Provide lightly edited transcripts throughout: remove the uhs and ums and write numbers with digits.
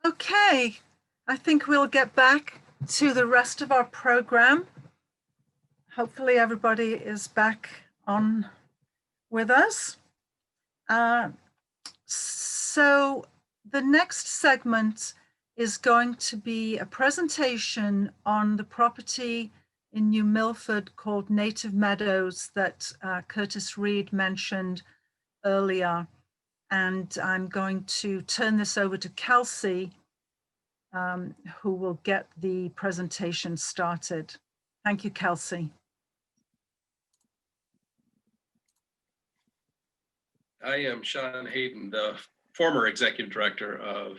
Okay, I think we'll get back to the rest of our program. Hopefully everybody is back on with us. So the next segment is going to be a presentation on the property in New Milford called Native Meadows that Curtis Reed mentioned earlier. And I'm going to turn this over to Kelsey, who will get the presentation started. Thank you, Kelsey. I am Sean Hayden, the former executive director of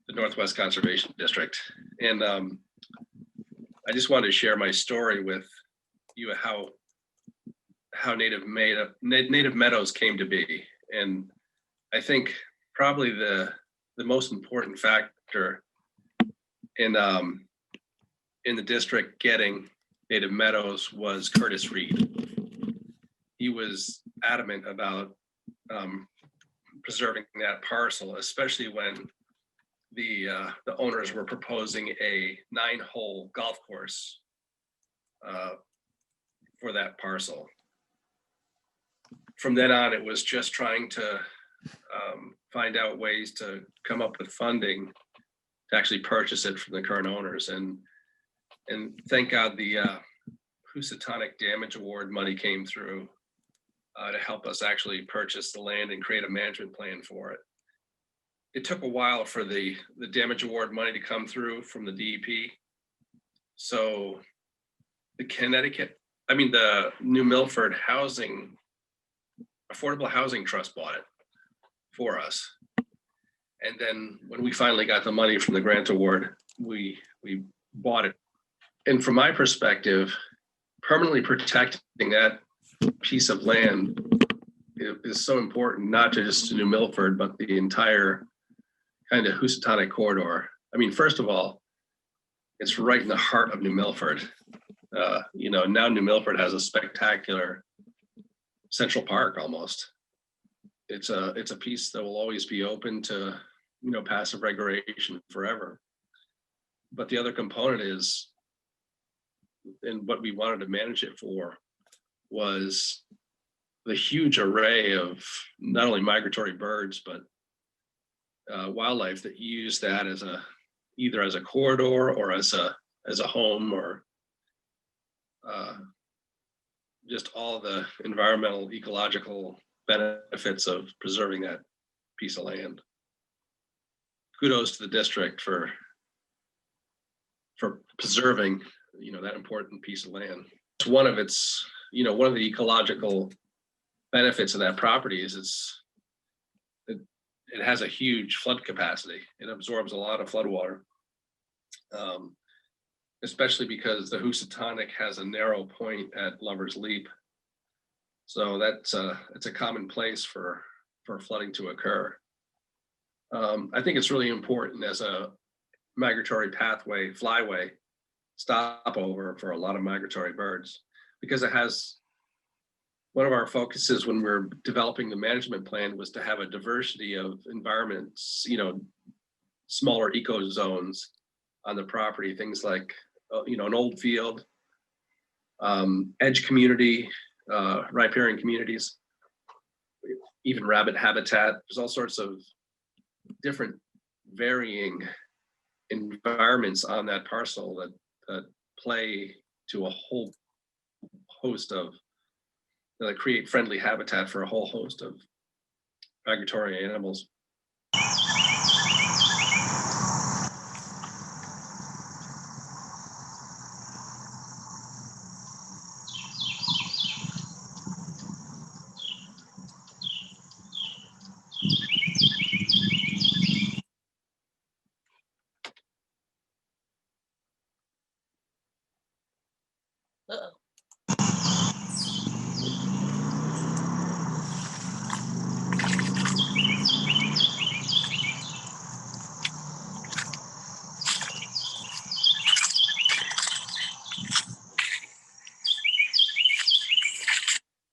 the Northwest Conservation District. And I just wanted to share my story with you, how Native Meadows came to be. And I think probably the most important factor in the district getting Native Meadows was Curtis Reed. He was adamant about preserving that parcel, especially when the owners were proposing a 9-hole golf course for that parcel. From then on, it was just trying to find out ways to come up with funding to actually purchase it from the current owners. And thank God the Housatonic Damage Award money came through to help us actually purchase the land and create a management plan for it. It took a while for the damage award money to come through from the DEP. So the New Milford Affordable Housing Trust bought it for us. And then when we finally got the money from the grant award, we bought it. And from my perspective, permanently protecting that piece of land is so important, not just to New Milford, but the entire kind of Housatonic corridor. I mean, first of all, it's right in the heart of New Milford. Now New Milford has a spectacular Central Park almost. It's a piece that will always be open to, passive recreation forever. But the other component is, and what we wanted to manage it for, was the huge array of not only migratory birds, but wildlife that use that as either as a corridor or as a home, or just all the environmental, ecological benefits of preserving that piece of land. Kudos to the district for preserving, that important piece of land. It's one of the ecological benefits of that property is it has a huge flood capacity. It absorbs a lot of flood water, especially because the Housatonic has a narrow point at Lover's Leap. So it's a common place for flooding to occur. I think it's really important as a migratory pathway, flyway, stopover for a lot of migratory birds, because it has, one of our focuses when we're developing the management plan was to have a diversity of environments, smaller eco zones on the property, things like, an old field, edge community, riparian communities, even rabbit habitat. There's all sorts of different varying environments on that parcel that play to a whole host of, that create friendly habitat for a whole host of migratory animals.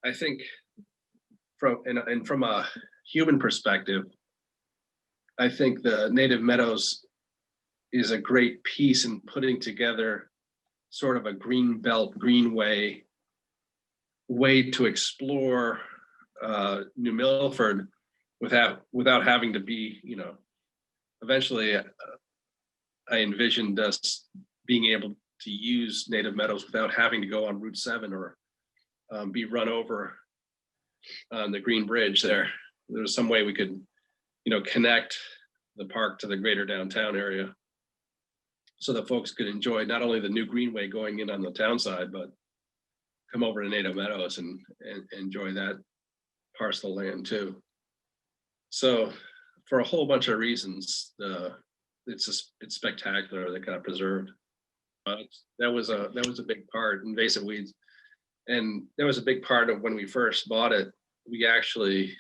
I think from a human perspective, I think the Native Meadows is a great piece in putting together sort of a green belt, greenway way to explore New Milford without having to be, eventually I envisioned us being able to use Native Meadows without having to go on Route 7 or be run over on the Green Bridge there. There was some way we could, connect the park to the greater downtown area so that folks could enjoy not only the new greenway going in on the town side, but come over to Native Meadows and enjoy that parcel of land too. So for a whole bunch of reasons, it's spectacular. They got preserved. That was a big part, invasive weeds, and that was a big part of when we first bought it. We actually,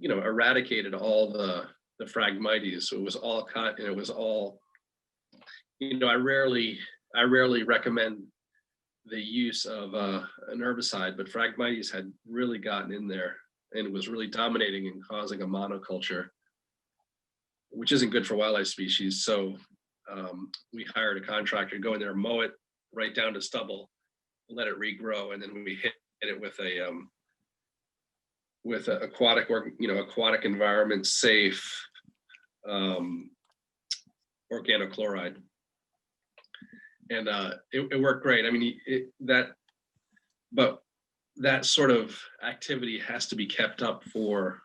eradicated all the Phragmites. So it was all cut, and it was all, I rarely recommend the use of an herbicide, but Phragmites had really gotten in there and was really dominating and causing a monoculture, which isn't good for wildlife species. So we hired a contractor to go in there, mow it right down to stubble, let it regrow, and then we hit it with a aquatic environment safe organochloride. And it worked great. I mean, but that sort of activity has to be kept up for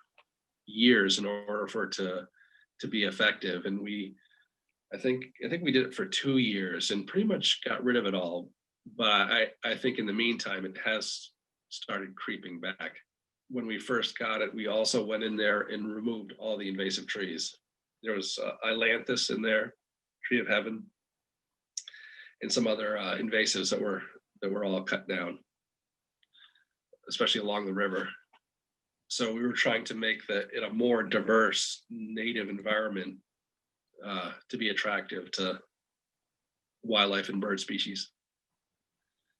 years in order for it to be effective. And I think we did it for 2 years and pretty much got rid of it all. But I think in the meantime, it has started creeping back. When we first got it, we also went in there and removed all the invasive trees. There was ailanthus in there, tree of heaven, and some other invasives that were all cut down, especially along the river. So we were trying to make it a more diverse native environment to be attractive to wildlife and bird species.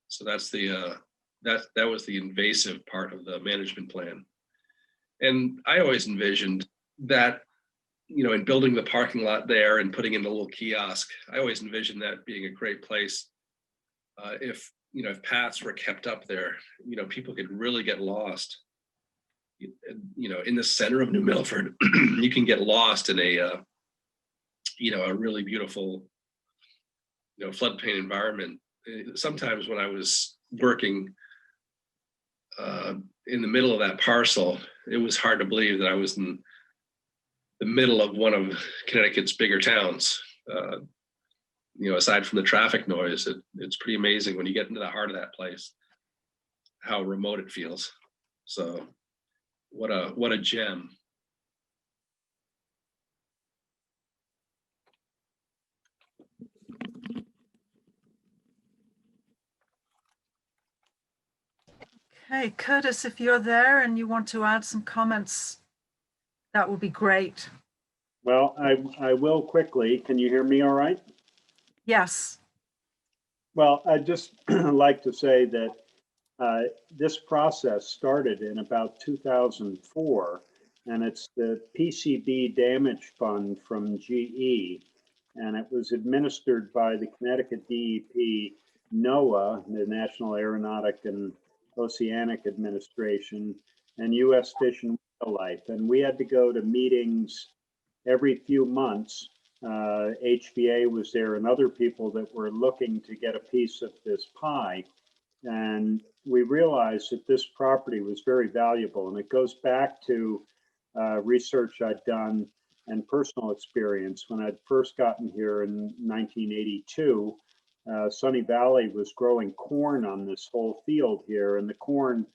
So that's that was the invasive part of the management plan. And I always envisioned that, in building the parking lot there and putting in the little kiosk, I always envisioned that being a great place. If paths were kept up there, people could really get lost. In the center of New Milford, you can get lost in a really beautiful, floodplain environment. Sometimes when I was working in the middle of that parcel, it was hard to believe that I was in the middle of one of Connecticut's bigger towns. Aside from the traffic noise, it's pretty amazing when you get into the heart of that place, how remote it feels. So what a gem. Hey, Curtis, if you're there and you want to add some comments, that would be great. Well, I will quickly. Can you hear me all right? Yes. Well, I'd just like to say that this process started in about 2004, and it's the PCB damage fund from GE, and it was administered by the Connecticut DEP, NOAA, the National Aeronautic and Oceanic Administration, and U.S. Fish and Wildlife. And we had to go to meetings every few months. HVA was there and other people that were looking to get a piece of this pie. And we realized that this property was very valuable. And it goes back to research I'd done and personal experience. When I'd first gotten here in 1982, Sunny Valley was growing corn on this whole field here. And the corn,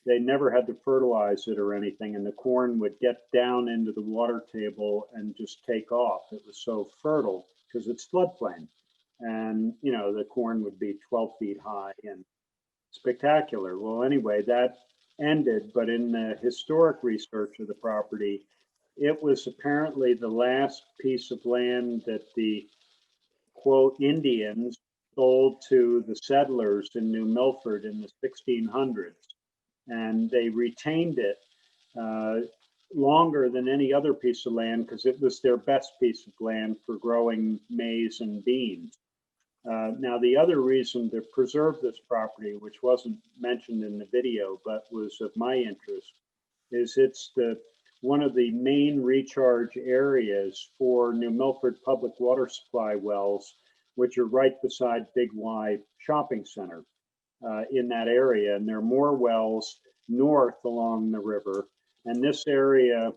they never had to fertilize it or anything. And the corn would get down into the water table and just take off. It was so fertile because it's floodplain. And, the corn would be 12 feet high and spectacular. Well, anyway, that ended. But in the historic research of the property, it was apparently the last piece of land that the, quote, Indians sold to the settlers in New Milford in the 1600s. And they retained it longer than any other piece of land because it was their best piece of land for growing maize and beans. Now, the other reason to preserve this property, which wasn't mentioned in the video, but was of my interest, is it's one of the main recharge areas for New Milford Public Water Supply wells, which are right beside Big Y Shopping Center in that area. And there are more wells north along the river. And this area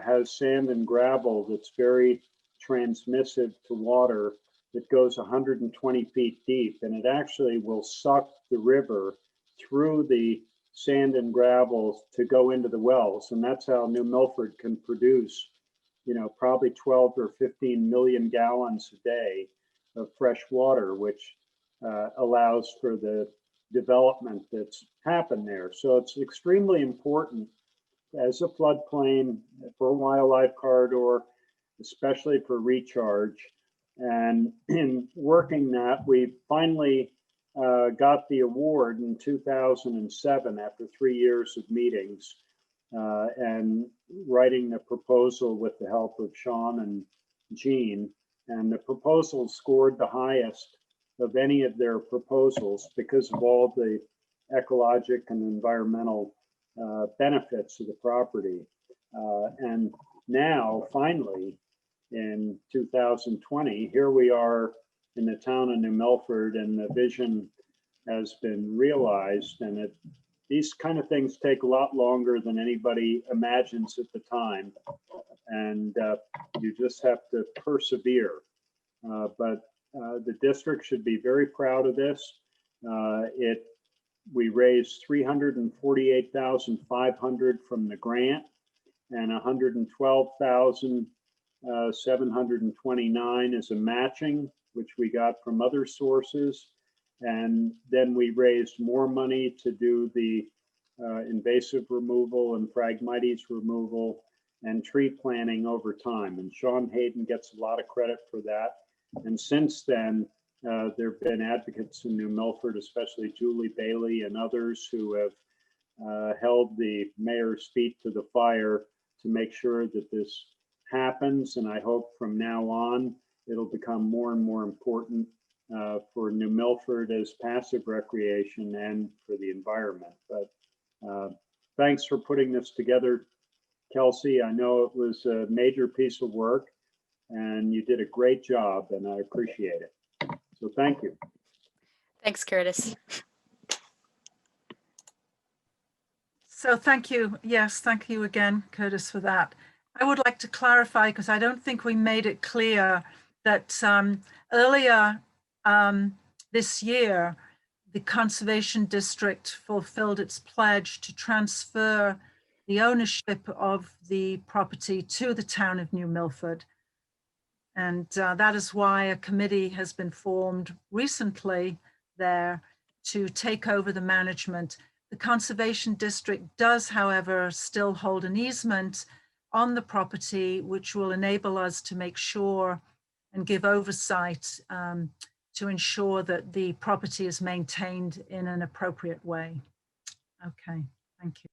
has sand and gravel that's very transmissive to water that goes 120 feet deep, and it actually will suck the river through the sand and gravel to go into the wells. And that's how New Milford can produce, probably 12 or 15 million gallons a day of fresh water, which allows for the development that's happened there. So it's extremely important as a floodplain for a wildlife corridor, especially for recharge. And in working that, we finally got the award in 2007 after 3 years of meetings and writing the proposal with the help of Sean and Jean. And the proposal scored the highest of any of their proposals because of all the ecologic and environmental benefits of the property. And now, finally, in 2020, here we are in the town of New Milford, and the vision has been realized. And these kind of things take a lot longer than anybody imagines at the time. And you just have to persevere. But the district should be very proud of this. We raised $348,500 from the grant and $112,729 as a matching, which we got from other sources. And then we raised more money to do the invasive removal and Phragmites removal and tree planting over time. And Sean Hayden gets a lot of credit for that. And since then, there have been advocates in New Milford, especially Julie Bailey and others, who have held the mayor's feet to the fire to make sure that this happens. And I hope from now on, it'll become more and more important for New Milford as passive recreation and for the environment. But thanks for putting this together, Kelsey. I know it was a major piece of work and you did a great job, and I appreciate it. So thank you. Thanks, Curtis. So thank you. Yes, thank you again, Curtis, for that. I would like to clarify, because I don't think we made it clear, that earlier this year, the Conservation District fulfilled its pledge to transfer the ownership of the property to the town of New Milford. And that is why a committee has been formed recently there to take over the management. The Conservation District does, however, still hold an easement on the property, which will enable us to make sure and give oversight to ensure that the property is maintained in an appropriate way. Okay, thank you.